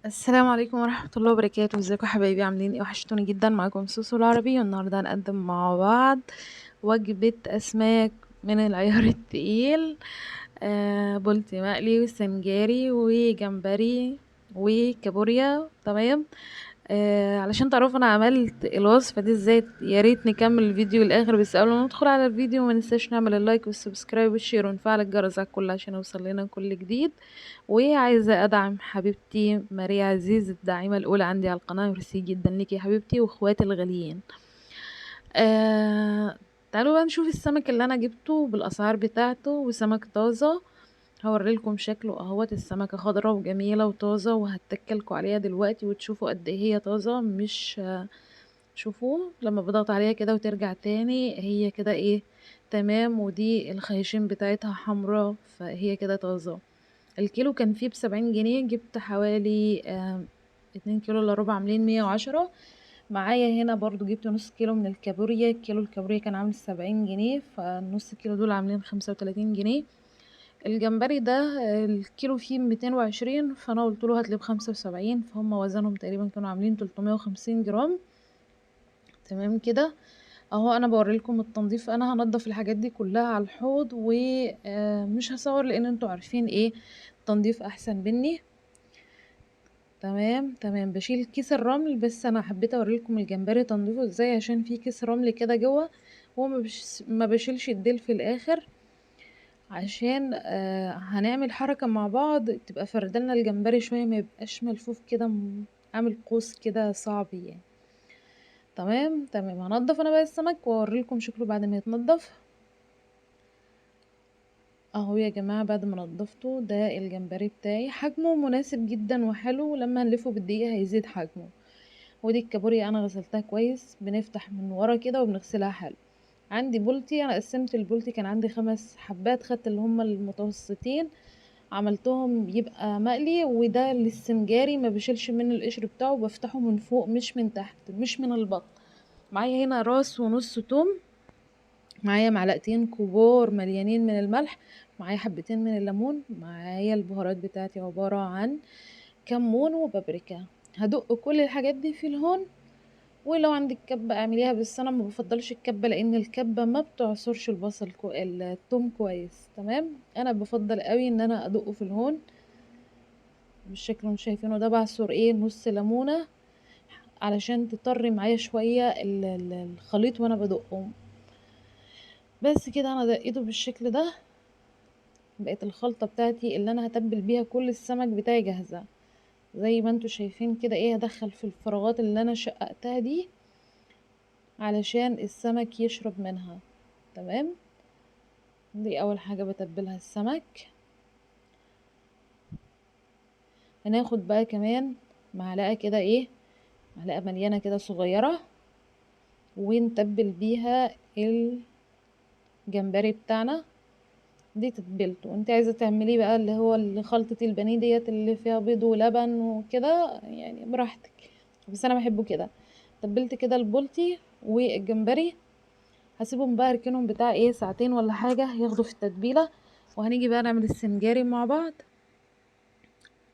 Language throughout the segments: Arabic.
السلام عليكم ورحمة الله وبركاته، ازيكم يا حبايبي عاملين ايه؟ وحشتوني جدا. معاكم سوسو العربي، والنهارده هنقدم مع بعض وجبة أسماك من العيار التقيل. بولتي مقلي وسنجاري وجمبري وكابوريا. تمام. علشان تعرفوا انا عملت الوصفة دي ازاي، يا ريت نكمل الفيديو للاخر. بس قبل ما ندخل على الفيديو ما ننساش نعمل اللايك والسبسكرايب والشير ونفعل الجرس على الكل عشان يوصل لنا كل جديد. وعايزة ادعم حبيبتي ماريا عزيز، الداعمة الاولى عندي على القناة. ميرسي جدا ليكي يا حبيبتي واخواتي الغاليين. آه تعالوا بقى نشوف السمك اللي انا جبته بالاسعار بتاعته، وسمك طازة. هوريلكم شكله اهوت. السمكة خضرة وجميلة وطازة، وهتكلكوا عليها دلوقتي وتشوفوا قد ايه هي طازة. مش شوفوا لما بضغط عليها كده وترجع تاني هي كده ايه، تمام. ودي الخيشين بتاعتها حمراء، فهي كده طازة. الكيلو كان فيه ب70 جنيه، جبت حوالي 2 كيلو الا ربع، عاملين 110. معايا هنا برضو جبت نص كيلو من الكابوريا. كيلو الكابوريا كان عامل 70 جنيه، فالنص كيلو دول عاملين 35 جنيه. الجمبري ده الكيلو فيه 220، فانا قلت له هاتلي ب75، فهم وزنهم تقريبا كانوا عاملين 350 جرام. تمام كده. اهو انا بوريلكم التنظيف. انا هنضف الحاجات دي كلها على الحوض، ومش هصور لان انتوا عارفين ايه، تنظيف احسن مني. تمام تمام. بشيل كيس الرمل، بس انا حبيت اوريلكم الجمبري تنظيفه ازاي عشان في كيس رمل كده جوه. هو ما بشيلش الديل في الاخر، عشان هنعمل حركة مع بعض تبقى فردلنا الجمبري شوية، ما يبقاش ملفوف كده عامل قوس كده صعب يعني. تمام تمام. هنضف انا بقى السمك واوريلكم شكله بعد ما يتنضف. اهو يا جماعة بعد ما نضفته، ده الجمبري بتاعي حجمه مناسب جدا وحلو. لما نلفه بالدقيقة هيزيد حجمه. ودي الكابوريا انا غسلتها كويس، بنفتح من ورا كده وبنغسلها حلو. عندي بولتي، انا قسمت البولتي كان عندي 5 حبات، خدت اللي هما المتوسطين عملتهم يبقى مقلي. وده للسنجاري ما بشيلش من القشر بتاعه، بفتحه من فوق مش من تحت مش من البطن. معايا هنا راس ونص توم، معايا معلقتين كبار مليانين من الملح، معايا حبتين من الليمون، معايا البهارات بتاعتي عبارة عن كمون وبابريكا. هدق كل الحاجات دي في الهون. ولو عندك كبة اعمليها، بس انا ما بفضلش الكبة لان الكبة ما بتعصرش التوم كويس. تمام. انا بفضل قوي ان انا ادقه في الهون بالشكل اللي انتوا شايفينه ده. بعصر ايه، نص ليمونة علشان تطري معايا شوية الخليط وانا بدقه. بس كده انا دقيته بالشكل ده. بقت الخلطة بتاعتي اللي انا هتبل بيها كل السمك بتاعي جاهزة، زي ما انتوا شايفين كده. ايه، هدخل في الفراغات اللي انا شققتها دي علشان السمك يشرب منها. تمام. دي اول حاجة بتبلها السمك. هناخد بقى كمان معلقة كده، ايه، معلقة مليانة كده صغيرة، ونتبل بيها الجمبري بتاعنا. دي تتبيلته. انت عايزة تعمليه بقى اللي هو خلطة البانيه ديت اللي فيها بيض ولبن وكده، يعني براحتك، بس انا بحبه كده. تبلت كده البولتي والجمبري. هسيبهم بقى اركنهم بتاع ايه ساعتين ولا حاجة ياخدوا في التتبيلة. وهنيجي بقى نعمل السنجاري مع بعض.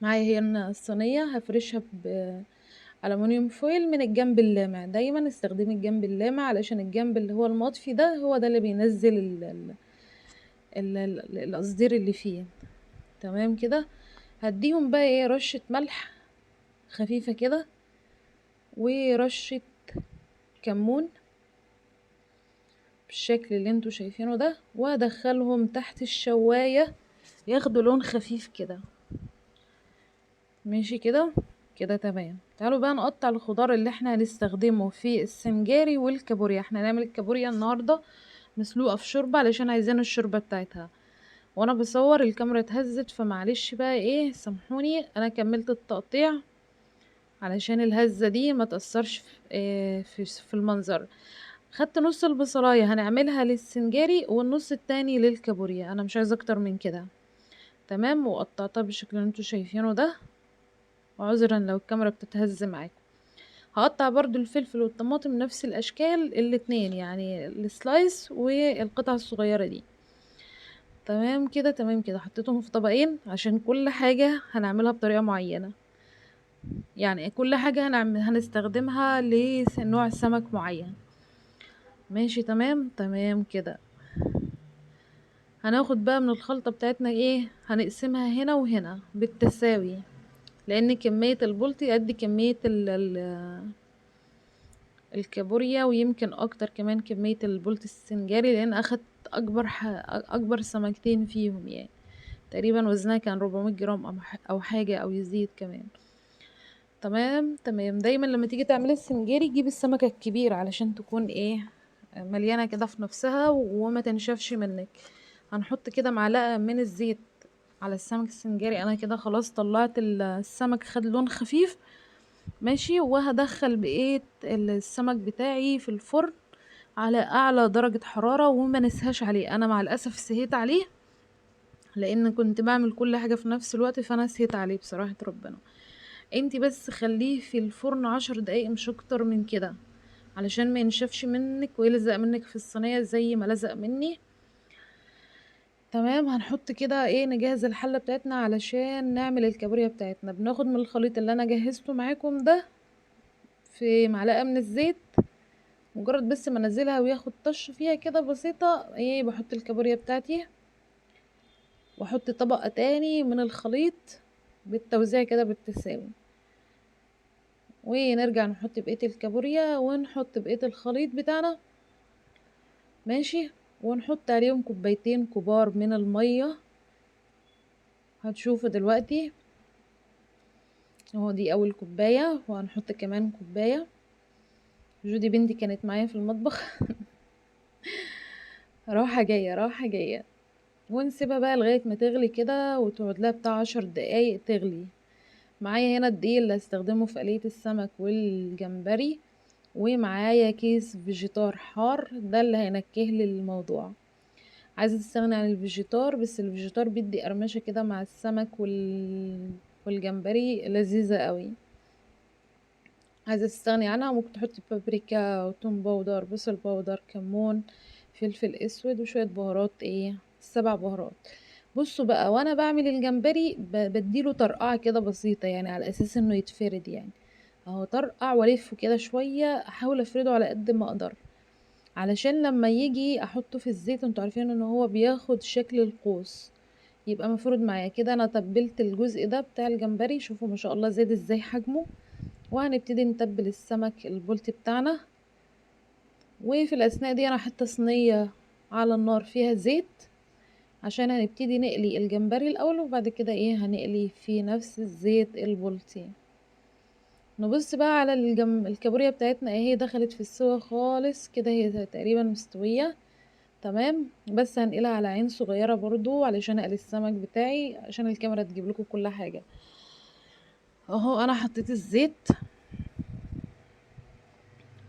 معايا هنا الصينية هفرشها بألمونيوم فويل من الجنب اللامع. دايما استخدمي الجنب اللامع علشان الجنب اللي هو المطفي ده هو ده اللي بينزل القصدير اللي فيه. تمام كده. هديهم بقى ايه، رشة ملح خفيفة كده، ورشة كمون بالشكل اللي انتوا شايفينه ده، وادخلهم تحت الشواية ياخدوا لون خفيف كده. ماشي كده. كده تمام. تعالوا بقى نقطع الخضار اللي احنا هنستخدمه في السنجاري والكابوريا. احنا هنعمل الكابوريا النهاردة مسلوقة في شوربة علشان عايزين الشوربة بتاعتها. وانا بصور الكاميرا اتهزت، فمعلش بقى ايه سامحوني. انا كملت التقطيع علشان الهزة دي ما تأثرش في المنظر. خدت نص البصلاية هنعملها للسنجاري، والنص التاني للكابوريا. انا مش عايزة اكتر من كده. تمام. وقطعتها بالشكل اللي انتوا شايفينه ده، وعذرا لو الكاميرا بتتهز معاكم. هقطع برضو الفلفل والطماطم نفس الاشكال الاتنين، يعني السلايس والقطع الصغيرة دي. تمام كده تمام كده. حطيتهم في طبقين عشان كل حاجة هنعملها بطريقة معينة. يعني كل حاجة هنستخدمها لنوع سمك معين. ماشي تمام تمام كده. هناخد بقى من الخلطة بتاعتنا ايه، هنقسمها هنا وهنا بالتساوي، لان كمية البلطي قد كمية الكابوريا، ويمكن اكتر كمان كمية البلطي السنجاري، لان اخدت اكبر سمكتين فيهم يعني. تقريبا وزنها كان 400 جرام او حاجة او يزيد كمان. تمام تمام. دايما لما تيجي تعملي السنجاري جيبي السمكة الكبيرة علشان تكون ايه، مليانة كده في نفسها وما تنشفش منك. هنحط كده معلقة من الزيت على السمك السنجاري. انا كده خلاص طلعت السمك، خد لون خفيف. ماشي. وهدخل بقية السمك بتاعي في الفرن على اعلى درجة حرارة، وما نسهاش عليه. انا مع الاسف سهيت عليه لان كنت بعمل كل حاجة في نفس الوقت، فانا سهيت عليه بصراحة ربنا. انتي بس خليه في الفرن 10 دقايق مش اكتر من كده، علشان ما ينشفش منك ويلزق منك في الصينية زي ما لزق مني. تمام. هنحط كده ايه، نجهز الحلة بتاعتنا علشان نعمل الكابوريا بتاعتنا. بناخد من الخليط اللي انا جهزته معاكم ده في معلقة من الزيت، مجرد بس ما انزلها وياخد طش فيها كده بسيطة، ايه بحط الكابوريا بتاعتي، واحط طبقة تاني من الخليط بالتوزيع كده بالتساوي، ونرجع نحط بقية الكابوريا ونحط بقية الخليط بتاعنا. ماشي. ونحط عليهم كوبايتين كبار من المية. هتشوفوا دلوقتي اهو، دي اول كوباية، وهنحط كمان كوباية. جودي بنتي كانت معايا في المطبخ رايحة جاية رايحة جاية. ونسيبها بقى لغاية ما تغلي كده، وتقعد لها بتاع 10 دقايق تغلي. معايا هنا الدقيق اللي هستخدمه في قلية السمك والجمبري، ومعايا كيس فيجيتار حار، ده اللي هينكهلي الموضوع. عايزة تستغني عن الفيجيتار، بس الفيجيتار بيدي قرمشة كده مع السمك والجمبري لذيذة قوي. عايزة تستغني عنها ممكن تحطي بابريكا وتوم باودر، بصل باودر، كمون، فلفل اسود، وشوية بهارات، ايه 7 بهارات. بصوا بقى، وانا بعمل الجمبري بديله طرقعة كده بسيطة، يعني على اساس انه يتفرد يعني. اهو طرقع والفه كده شوية، احاول افرده على قد ما اقدر، علشان لما يجي احطه في الزيت انتوا عارفين ان هو بياخد شكل القوس، يبقى مفروض معايا كده. انا تبلت الجزء ده بتاع الجمبري، شوفوا ما شاء الله زاد ازاي حجمه. وهنبتدي نتبل السمك البلطي بتاعنا. وفي الاثناء دي انا حاطه صينيه على النار فيها زيت، عشان هنبتدي نقلي الجمبري الاول، وبعد كده ايه هنقلي في نفس الزيت البلطي. نبص بقى على الكابوريا بتاعتنا اهي دخلت في السوا خالص كده، هي تقريبا مستويه تمام. بس هنقلها على عين صغيره برضو علشان اقلي السمك بتاعي، عشان الكاميرا تجيب لكم كل حاجه. اهو انا حطيت الزيت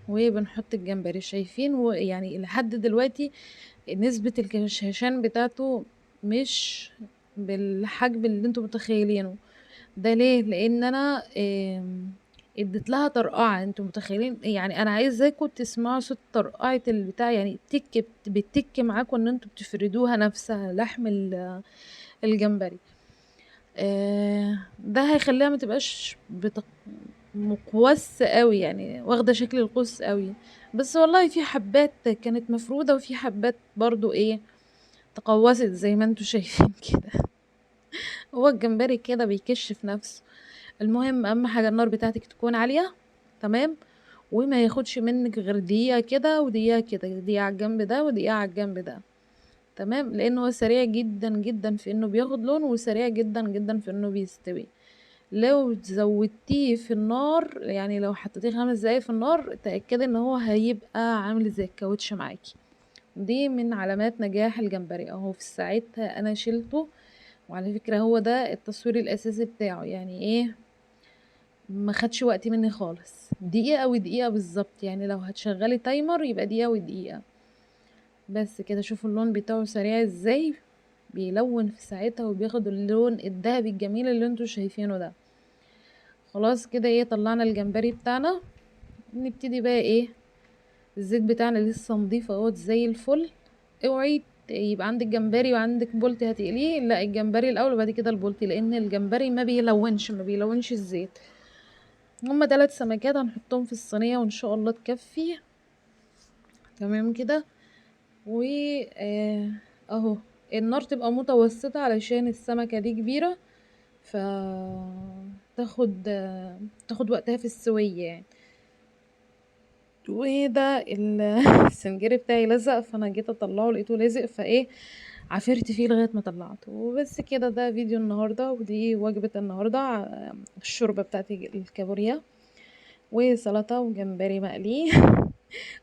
وبنحط الجمبري، شايفين يعني لحد دلوقتي نسبة الكشاشان بتاعته مش بالحجم اللي انتوا متخيلينه. ده ليه؟ لان انا اديت لها طرقعة. انتوا متخيلين يعني؟ انا عايزاكم تسمعوا صوت طرقعة البتاع، يعني بتك معاكم ان انتوا بتفردوها نفسها لحم الجمبري. ده هيخليها ما تبقاش مقوس قوي، يعني واخده شكل القوس قوي. بس والله في حبات كانت مفروده، وفي حبات برضو ايه تقوست زي ما انتوا شايفين كده. هو الجمبري كده بيكشف نفسه. المهم اهم حاجه النار بتاعتك تكون عاليه. تمام. وما ياخدش منك غير دقيقه كده ودقيقه كده، دقيقه على الجنب ده ودقيقه على الجنب ده. تمام. لانه هو سريع جدا جدا في انه بياخد لون، وسريع جدا جدا في انه بيستوي. لو زودتيه في النار، يعني لو حطيتيه 5 دقايق في النار، تأكدي ان هو هيبقى عامل زي الكاوتش معاكي. دي من علامات نجاح الجمبري. اهو في ساعتها انا شلته. وعلى فكرة هو ده التصوير الاساسي بتاعه، يعني ايه، ما خدش وقت مني خالص، دقيقة ودقيقة بالظبط. يعني لو هتشغلي تايمر يبقى دقيقة ودقيقة بس كده. شوفوا اللون بتاعه سريع ازاي، بيلون في ساعتها وبياخد اللون الذهبي الجميل اللي انتوا شايفينه ده. خلاص كده ايه، طلعنا الجمبري بتاعنا. نبتدي بقى ايه، الزيت بتاعنا لسه نضيف اهوت زي الفل. اوعي يبقى عندك جمبري وعندك بولتي هتقليه، لا الجمبري الاول وبعد كده البولتي، لان الجمبري ما بيلونش الزيت. هما 3 سمكات هنحطهم في الصينية وان شاء الله تكفي. تمام كده. و اهو النار تبقى متوسطة علشان السمكة دي كبيرة، ف تاخد تاخد وقتها في السوية يعني. وده السنجري بتاعي لزق، فانا جيت اطلعه لقيته لازق، فايه عافرت فيه لغايه ما طلعته. وبس كده، ده فيديو النهارده ودي وجبه النهارده. الشوربه بتاعتي الكابوريا وسلطه وجمبري مقلي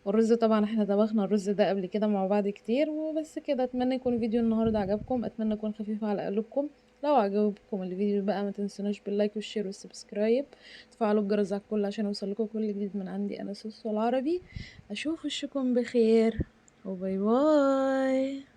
والرز طبعا احنا طبخنا الرز ده قبل كده مع بعض كتير. وبس كده، اتمنى يكون فيديو النهارده عجبكم، اتمنى يكون خفيف على قلوبكم. لو عجبكم الفيديو بقى ما تنسوناش باللايك والشير والسبسكرايب، تفعلوا الجرس على الكل عشان يوصلكم كل جديد من عندي انا سوسو العربي. اشوف وشكم بخير وباي باي.